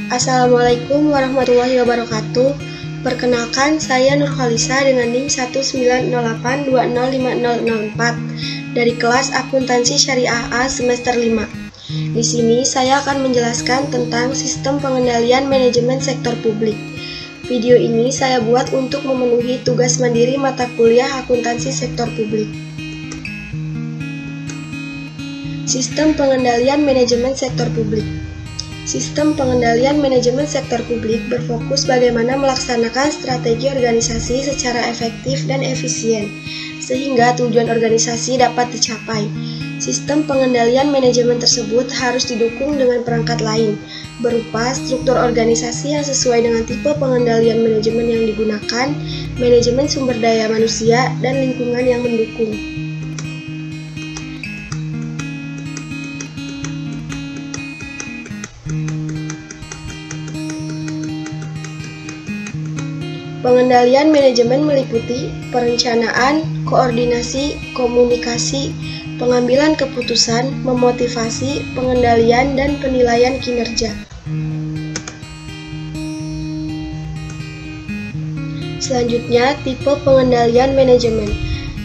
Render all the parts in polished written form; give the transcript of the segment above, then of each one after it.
Assalamualaikum warahmatullahi wabarakatuh. Perkenalkan, saya Nurholisa dengan NIM 19082050004 dari kelas Akuntansi Syariah A semester 5. Di sini saya akan menjelaskan tentang sistem pengendalian manajemen sektor publik. Video ini saya buat untuk memenuhi tugas mandiri mata kuliah akuntansi sektor publik. Sistem pengendalian manajemen sektor publik. Sistem pengendalian manajemen sektor publik berfokus bagaimana melaksanakan strategi organisasi secara efektif dan efisien, sehingga tujuan organisasi dapat dicapai. Sistem pengendalian manajemen tersebut harus didukung dengan perangkat lain, berupa struktur organisasi yang sesuai dengan tipe pengendalian manajemen yang digunakan, manajemen sumber daya manusia, dan lingkungan yang mendukung. Pengendalian manajemen meliputi perencanaan, koordinasi, komunikasi, pengambilan keputusan, memotivasi, pengendalian, dan penilaian kinerja. Selanjutnya, tipe pengendalian manajemen.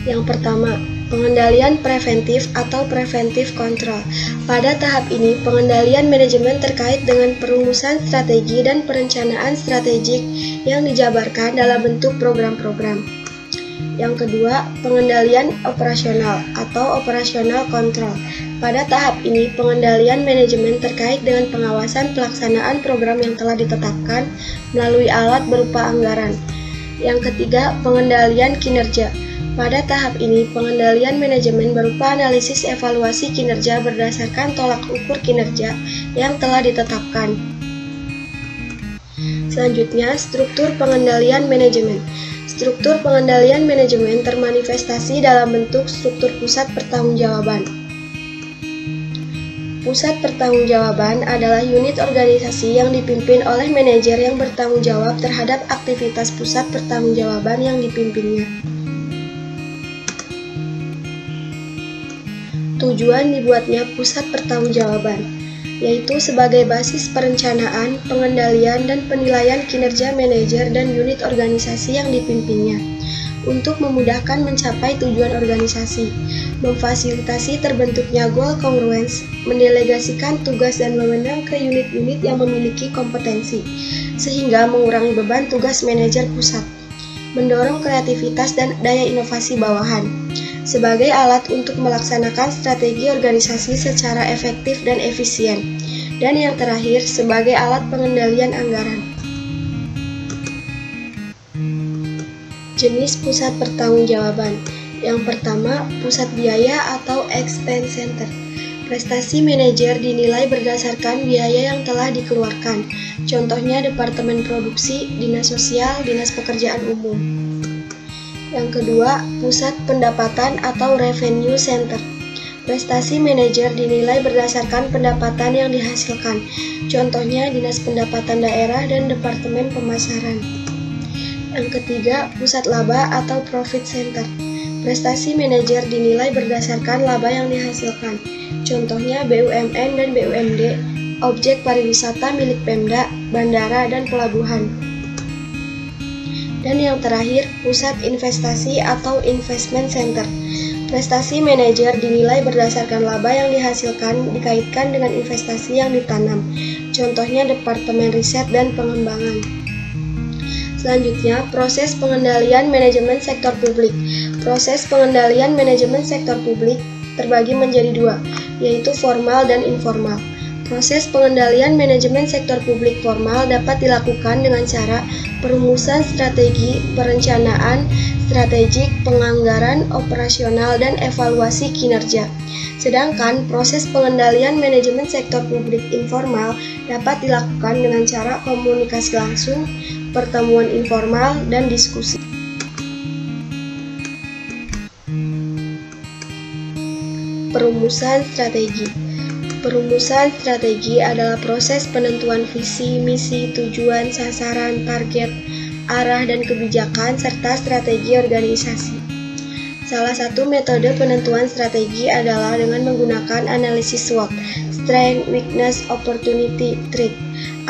Yang pertama, pengendalian preventif atau preventive control. Pada tahap ini, pengendalian manajemen terkait dengan perumusan strategi dan perencanaan strategik yang dijabarkan dalam bentuk program-program. Yang kedua, pengendalian operasional atau operational control. Pada tahap ini, pengendalian manajemen terkait dengan pengawasan pelaksanaan program yang telah ditetapkan melalui alat berupa anggaran. Yang ketiga, pengendalian kinerja. Pada tahap ini, pengendalian manajemen berupa analisis evaluasi kinerja berdasarkan tolak ukur kinerja yang telah ditetapkan. Selanjutnya, struktur pengendalian manajemen. Struktur pengendalian manajemen termanifestasi dalam bentuk struktur pusat pertanggungjawaban. Pusat pertanggungjawaban adalah unit organisasi yang dipimpin oleh manajer yang bertanggung jawab terhadap aktivitas pusat pertanggungjawaban yang dipimpinnya. Tujuan dibuatnya pusat pertanggungjawaban, yaitu sebagai basis perencanaan, pengendalian, dan penilaian kinerja manajer dan unit organisasi yang dipimpinnya, untuk memudahkan mencapai tujuan organisasi, memfasilitasi terbentuknya goal congruence, mendelegasikan tugas dan wewenang ke unit-unit yang memiliki kompetensi, sehingga mengurangi beban tugas manajer pusat, mendorong kreativitas dan daya inovasi bawahan, sebagai alat untuk melaksanakan strategi organisasi secara efektif dan efisien, dan yang terakhir sebagai alat pengendalian anggaran. Jenis pusat pertanggungjawaban. Yang pertama, pusat biaya atau expense center. Prestasi manajer dinilai berdasarkan biaya yang telah dikeluarkan. Contohnya Departemen Produksi, Dinas Sosial, Dinas Pekerjaan Umum. Yang kedua, pusat pendapatan atau revenue center. Prestasi manajer dinilai berdasarkan pendapatan yang dihasilkan. Contohnya Dinas Pendapatan Daerah dan Departemen Pemasaran. Yang ketiga, pusat laba atau profit center. Prestasi manajer dinilai berdasarkan laba yang dihasilkan. Contohnya BUMN dan BUMD, objek pariwisata milik Pemda, bandara, dan pelabuhan. Dan yang terakhir, pusat investasi atau investment center. Prestasi manajer dinilai berdasarkan laba yang dihasilkan dikaitkan dengan investasi yang ditanam. Contohnya Departemen Riset dan Pengembangan. Selanjutnya, proses pengendalian manajemen sektor publik. Proses pengendalian manajemen sektor publik terbagi menjadi dua, yaitu formal dan informal. Proses pengendalian manajemen sektor publik formal dapat dilakukan dengan cara perumusan strategi, perencanaan, strategik, penganggaran, operasional, dan evaluasi kinerja. Sedangkan proses pengendalian manajemen sektor publik informal dapat dilakukan dengan cara komunikasi langsung, pertemuan informal, dan diskusi. Perumusan strategi. Perumusan strategi adalah proses penentuan visi, misi, tujuan, sasaran, target, arah, dan kebijakan, serta strategi organisasi. Salah satu metode penentuan strategi adalah dengan menggunakan analisis SWOT, Strength, Weakness, Opportunity, Threat.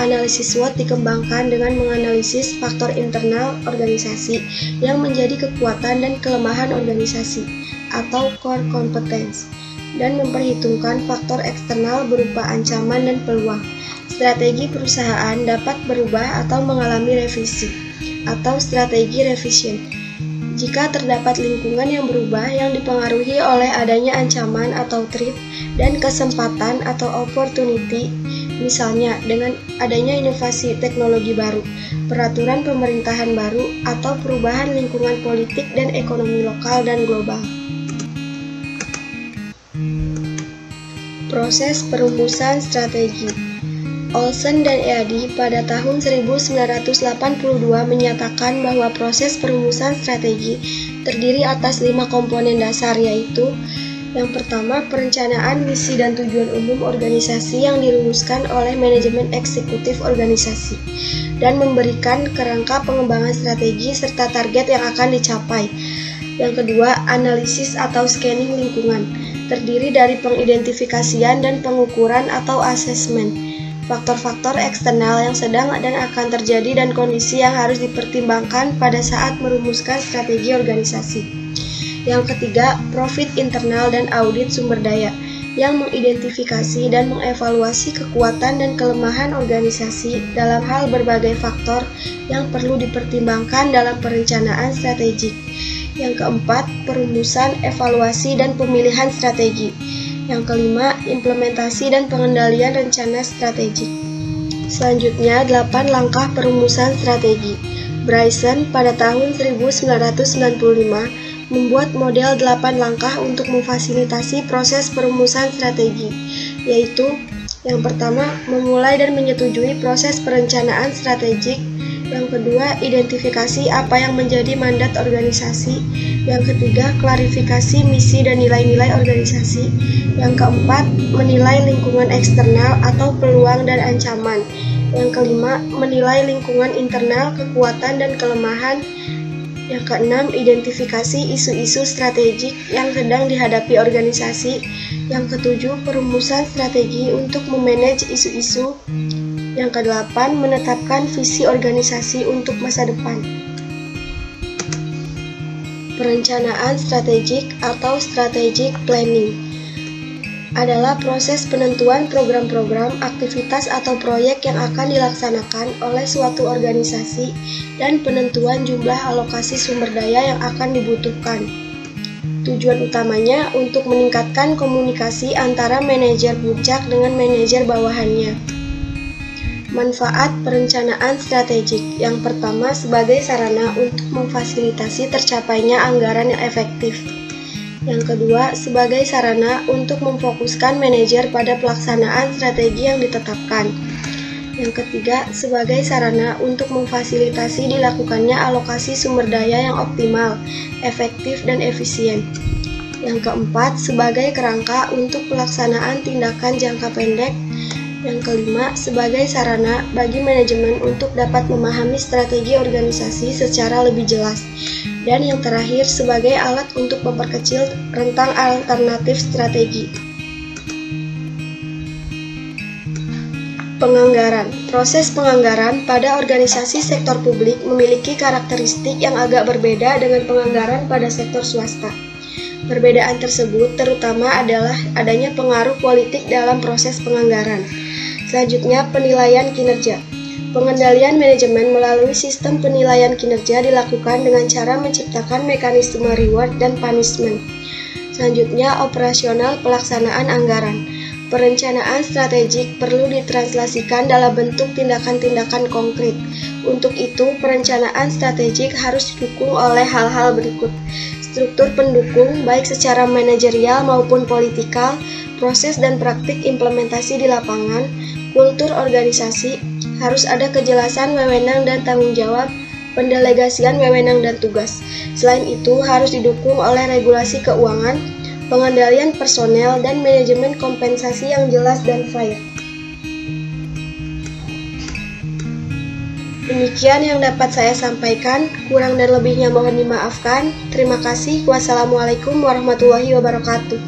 Analisis SWOT dikembangkan dengan menganalisis faktor internal organisasi yang menjadi kekuatan dan kelemahan organisasi atau core competence, dan memperhitungkan faktor eksternal berupa ancaman dan peluang. Strategi perusahaan dapat berubah atau mengalami revisi atau strategi revision jika terdapat lingkungan yang berubah yang dipengaruhi oleh adanya ancaman atau threat dan kesempatan atau opportunity, misalnya dengan adanya inovasi teknologi baru, peraturan pemerintahan baru, atau perubahan lingkungan politik dan ekonomi lokal dan global. Proses perumusan strategi. Olsen dan Eady pada tahun 1982 menyatakan bahwa proses perumusan strategi terdiri atas 5 komponen dasar, yaitu yang pertama, perencanaan misi dan tujuan umum organisasi yang dirumuskan oleh manajemen eksekutif organisasi dan memberikan kerangka pengembangan strategi serta target yang akan dicapai. Yang kedua, analisis atau scanning lingkungan, terdiri dari pengidentifikasian dan pengukuran atau asesmen faktor-faktor eksternal yang sedang dan akan terjadi dan kondisi yang harus dipertimbangkan pada saat merumuskan strategi organisasi. Yang ketiga, profit internal dan audit sumber daya yang mengidentifikasi dan mengevaluasi kekuatan dan kelemahan organisasi dalam hal berbagai faktor yang perlu dipertimbangkan dalam perencanaan strategik. Yang keempat, perumusan, evaluasi, dan pemilihan strategi. Yang kelima, implementasi dan pengendalian rencana strategik. Selanjutnya, 8 langkah perumusan strategi. Bryson pada tahun 1995 membuat model 8 langkah untuk memfasilitasi proses perumusan strategi, yaitu yang pertama, memulai dan menyetujui proses perencanaan strategik. Yang kedua, identifikasi apa yang menjadi mandat organisasi. Yang ketiga, klarifikasi misi dan nilai-nilai organisasi. Yang keempat, menilai lingkungan eksternal atau peluang dan ancaman. Yang kelima, menilai lingkungan internal, kekuatan dan kelemahan. Yang keenam, identifikasi isu-isu strategik yang sedang dihadapi organisasi. Yang ketujuh, perumusan strategi untuk memanage isu-isu. Yang kedelapan, menetapkan visi organisasi untuk masa depan. Perencanaan strategik atau strategic planning adalah proses penentuan program-program, aktivitas atau proyek yang akan dilaksanakan oleh suatu organisasi dan penentuan jumlah alokasi sumber daya yang akan dibutuhkan. Tujuan utamanya untuk meningkatkan komunikasi antara manajer puncak dengan manajer bawahannya. Manfaat perencanaan strategik. Yang pertama, sebagai sarana untuk memfasilitasi tercapainya anggaran yang efektif. Yang kedua, sebagai sarana untuk memfokuskan manajer pada pelaksanaan strategi yang ditetapkan. Yang ketiga, sebagai sarana untuk memfasilitasi dilakukannya alokasi sumber daya yang optimal, efektif, dan efisien. Yang keempat, sebagai kerangka untuk pelaksanaan tindakan jangka pendek. Yang kelima, sebagai sarana bagi manajemen untuk dapat memahami strategi organisasi secara lebih jelas. Dan yang terakhir, sebagai alat untuk memperkecil rentang alternatif strategi. Penganggaran. Proses penganggaran pada organisasi sektor publik memiliki karakteristik yang agak berbeda dengan penganggaran pada sektor swasta. Perbedaan tersebut terutama adalah adanya pengaruh politik dalam proses penganggaran. Selanjutnya, penilaian kinerja. Pengendalian manajemen melalui sistem penilaian kinerja dilakukan dengan cara menciptakan mekanisme reward dan punishment. Selanjutnya, operasional pelaksanaan anggaran. Perencanaan strategik perlu ditranslasikan dalam bentuk tindakan-tindakan konkret. Untuk itu, perencanaan strategik harus didukung oleh hal-hal berikut. Struktur pendukung, baik secara manajerial maupun politikal, proses dan praktik implementasi di lapangan, kultur organisasi, harus ada kejelasan wewenang dan tanggung jawab, pendelegasian wewenang dan tugas. Selain itu, harus didukung oleh regulasi keuangan, pengendalian personel, dan manajemen kompensasi yang jelas dan fair. Demikian yang dapat saya sampaikan, kurang dan lebihnya mohon dimaafkan. Terima kasih. Wassalamualaikum warahmatullahi wabarakatuh.